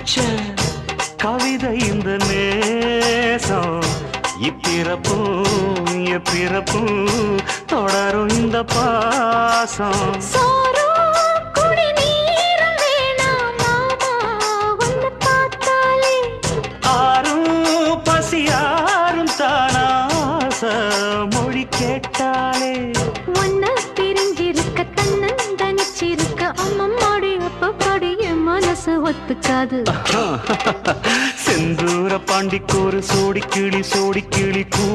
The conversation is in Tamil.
வச்ச கவிதை இந்த நேசம் இப்பிறப்பும் எப்பிறப்பும் தொடரும் இந்த பாசம் ஆரும் பசியாரும் தானாச மொழி கேட்டாலே ஒன்ன பிரிஞ்சிருக்க தன்னந்தனிச்சிருக்க அம்மம்மாடி அப்பப்படி என் மனசு ஒத்துக்காது செந்தூர பாண்டிக்கு ஒரு சோடி கிளி கூ